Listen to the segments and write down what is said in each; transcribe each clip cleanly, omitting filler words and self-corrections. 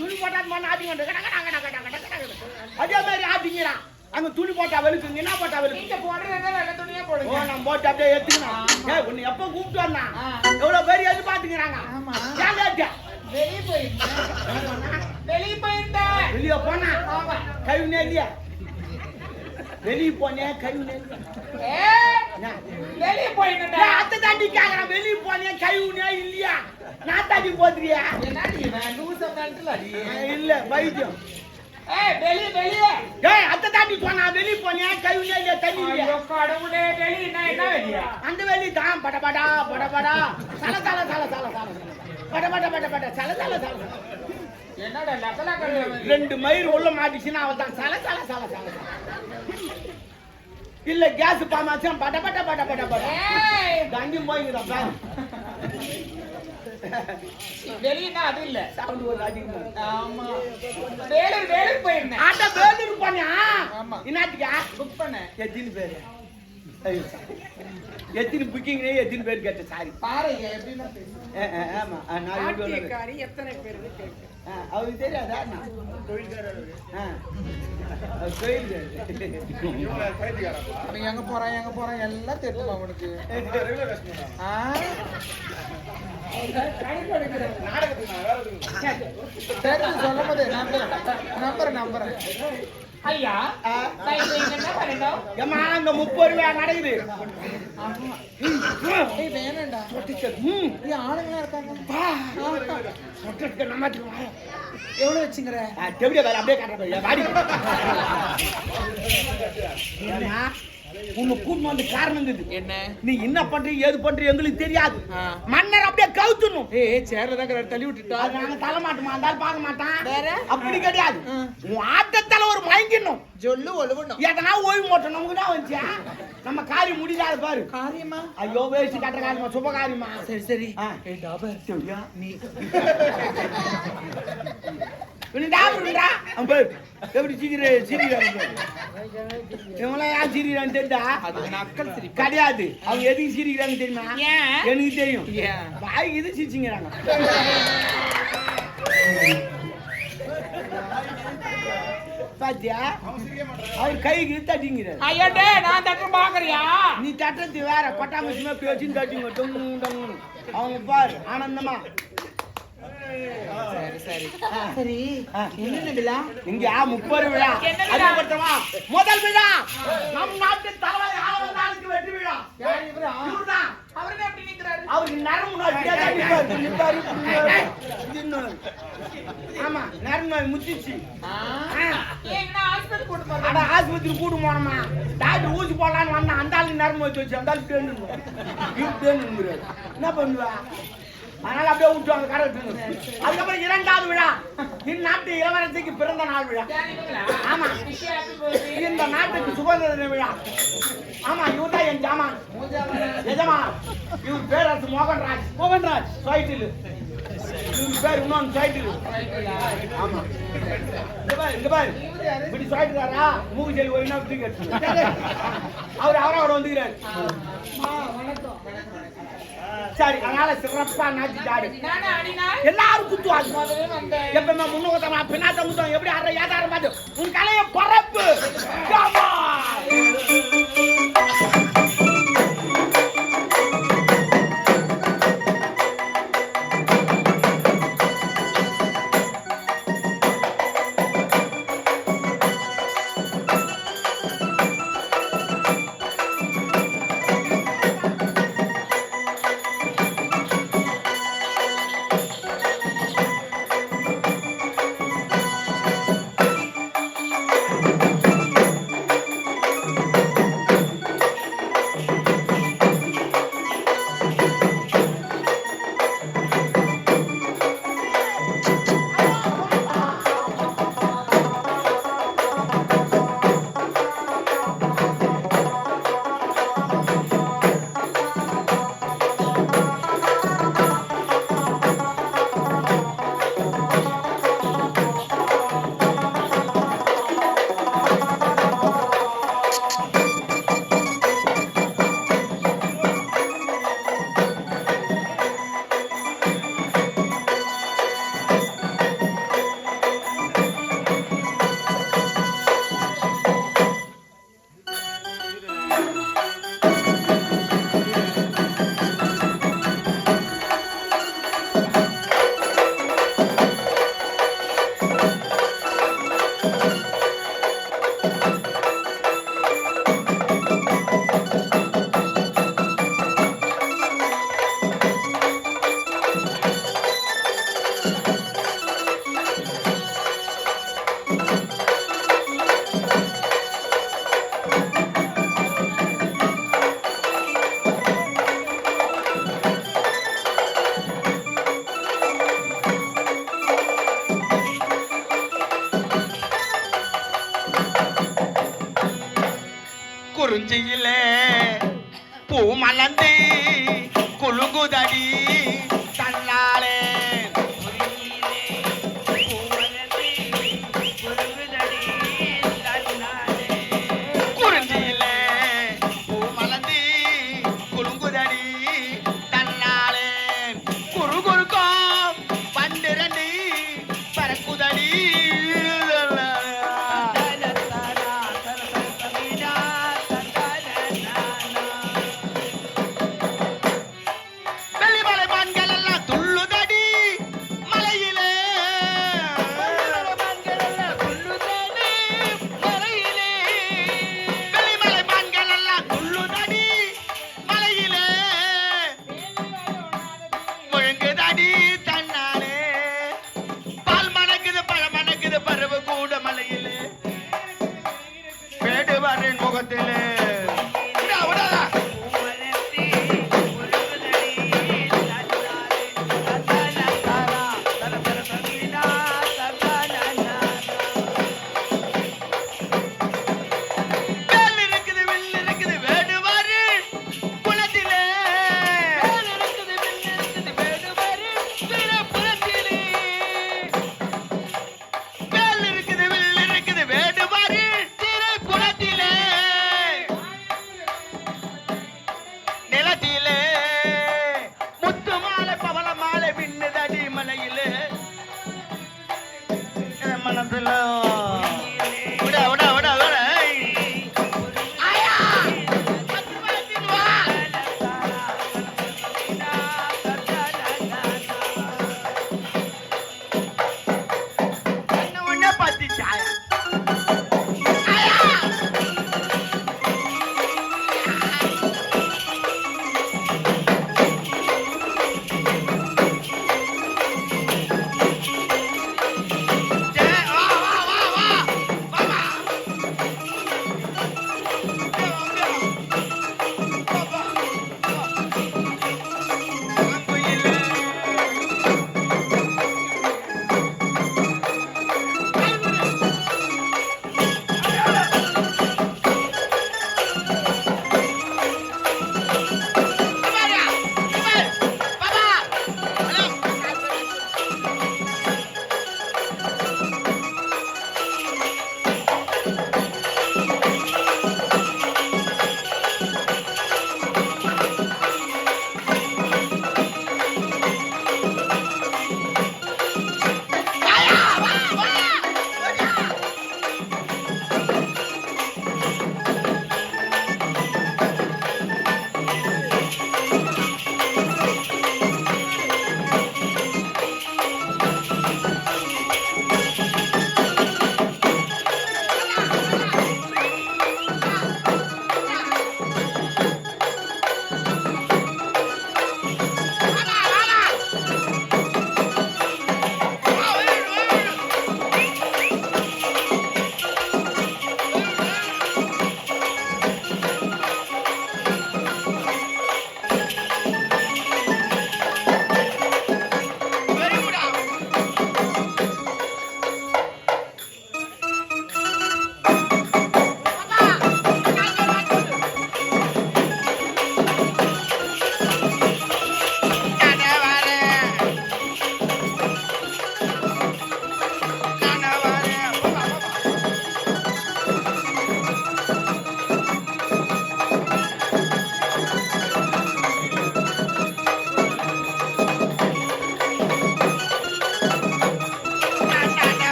துணி போட்டா ஆட்டிங்க அதே மாதிரி ஆட்டிங்கிறான் அங்க துணி போட்டா வெளுக்குங்க என்ன போட்டா வெளுக்கு துணியே போடுங்க நம்ம போட்டு அப்படியே எடுத்துக்கணும் உன்னை எப்ப கூப்பிட்டு வந்தான் எவ்வளவு பேர் எதிர்பார்த்துக்கிறாங்க வெளியே போயிருந்தேன் வெளியே போனா கழுவுனே இல்லையா வெளியே போனேன் கழுவுனே வெளியே போயிருந்தேன் அத்தை தாண்டி கேக்குறேன் வெளியே போனேன் கழுவுனே இல்லையா நான் தாண்டி போத்துறியா இல்ல வைத்தியம் வெளியே வெளியே அத்தை தாண்டி போனா வெளியே போனேன் கழுவுனே இல்லையா தண்ணி கடவுளே வெளியே என்ன வெளியா அந்த வெளியே தான் படபடா படபடா சல சல சல சல சல படபட படபட சல சல சல என்னடா லக்கலா 2 மயிர் உள்ள மாட்டிச்சுன்னா அவன் தான் சல சல சல சல இல்ல கேஸ் பாமாச்சும் பட பட பட பட பட தங்கி போய்கிறான் பாரு வெளியனா அது இல்ல சவுண்ட் ஒரு அதிகமா ஆமா வேலூர் போயிருந்தேன் ஆட்ட வேலூர் போனியா ஆமா இன்னாட்டியா புக் பண்ணேன் எத்தனை பேர் எத்தனை புக்கிங் எத்தனை பேர் கேட்ட சாரி பாருங்க எப்படின்னா ஆமா நான் எத்தனை பேர் கேட்க அவருக்கு தெரியாதா தொழில்காரர் எங்க போறான் எல்லாம் தெரியுமா உனக்கு சொல்லும் போது நம்புறேன் ஐயா ஏமா அங்க 30 ரூபா நடக்குது வேணாண்டா ஆளுங்களா இருக்காங்க எவ்வளவு வச்சுங்கிற அப்படியே காட்டுறேன் உன்னை கூட்டு வந்து காரணம் என்ன நீ என்ன பண்ற ஏது பண்ற எங்களுக்கு தெரியாது மன்னர் அப்படியே கவுத்துணும் சேர்றதான் தள்ளி விட்டுட்டா நாங்க தள்ள மாட்டோமா இருந்தாலும் பார்க்க மாட்டான் அப்படி கிடையாது உன் ஆட்டத்தால ஒரு மயங்கிடணும் சொல்லு ஒழுவணும் எதனா ஓய்வு மாட்டோம் நமக்கு தான் வந்துச்சா நம்ம காரியம் முடியாது பாரு காரியமா ஐயோ வேஸ்ட் கட்டுற காரியமா சுப காரியமா சரி நீ எப்படி சிரிக்கிறான்னு தெரியுதா கிடையாது அவங்க எதுக்கு சிரிக்கிறான்னு தெரியுமா எனக்கு தெரியும் வாய் இது சிரிச்சுங்கிறாங்க பாத்தியா அவர் கைக்கு தட்டிங்கிறார் ஐயோடே நான் தட்டு பாக்குறியா நீ தட்டத்து வேற பட்டாமச்சுமே பேச்சுன்னு தட்டிங்க டொங்கு அவங்க பாரு ஆனந்தமா சரி என்ன விழா இங்க 30 விழா அதுக்கப்புறமா முதல் விழா நம் நாட்டு தலைவர் ஆளவந்தாருக்கு வெற்றி விழா இவர்தான் அவரே எப்படி நிக்கிறாரு அவருக்கு நரம்பு நோய் நிப்பாரு ஆமா நரம்பு நோய் முத்திச்சு ஆஸ்பத்திரி கூட்டு போறோம் ஆஸ்பத்திரி கூட்டு போனோமா டாக்டர் ஊசி போடலான்னு வந்தா அந்த ஆளுக்கு நரம்பு வச்சு அந்த ஆளுக்கு தேன்னு என்ன பண்ணுவா அதனால அப்படியே விட்டுவாங்க கடை விட்டு அதுக்கப்புறம் 2வது விழா இந்நாட்டு இளவரசிக்கு பிறந்த நாள் விழா ஆமா இந்த நாட்டுக்கு சுதந்திர தின விழா ஆமா இவர் தான் என் ஜாமான் எஜமான் இவர் பேரரசு மோகன்ராஜ் சைட்டில் இவர் பேர் இன்னொன்று சைட்டில் ஆமா இங்க பாரு இப்படி சொல்லிட்டுறாரா மூக்கு ஜெல் ஒரு அவர் வந்துக்கிறாரு சரி அதனால சிறப்பா நாச்சிட்டாரு எல்லாரும் குத்துவாங்க எப்பவுமே முன்னோட்டமா பின்னாட்ட குத்துவாங்க எப்படி அரை ஏதாரம் பார்த்து உன் கலைய பரப்பு குறிஞ்சியிலே பூ மலர்ந்து குலுங்குதடி தன்னாலே குறிஞ்சியிலே பூ மலர்ந்து குலுங்குதடி தன்னாலே குறு குறுக்கும் பண்டிரண்டு பறக்குதடி வெள்ளிமலை மான்கள் எல்லாம் துள்ளுதடி மலையிலே வெள்ளிமலை மான்கள் எல்லாம் துள்ளுதடி மலையிலே முழுங்குதடி தன்னாலே பால் மணக்குது பழம் மணக்குது பருவ கூட மலையிலே வேடுவரின் முகத்திலே விடா, விடாதா. வேல் இருக்குது வில் இருக்குது வேடுவாரு குலத்திலே வேல் இருக்குது வில் இருக்குது வேடுவாரு திரு குலத்திலே நிலத்திலே முத்து மாலை பவள மாலை பின்னுதடி மலையிலே என் மனசுல விடா விடா விடா விடா ஆயா பத்து மணத்தின் வா என்ன ஒண்ணே பத்திச்சா ஆயா வா வா வா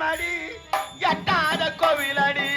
அடி எட்டாத கோவில் அடி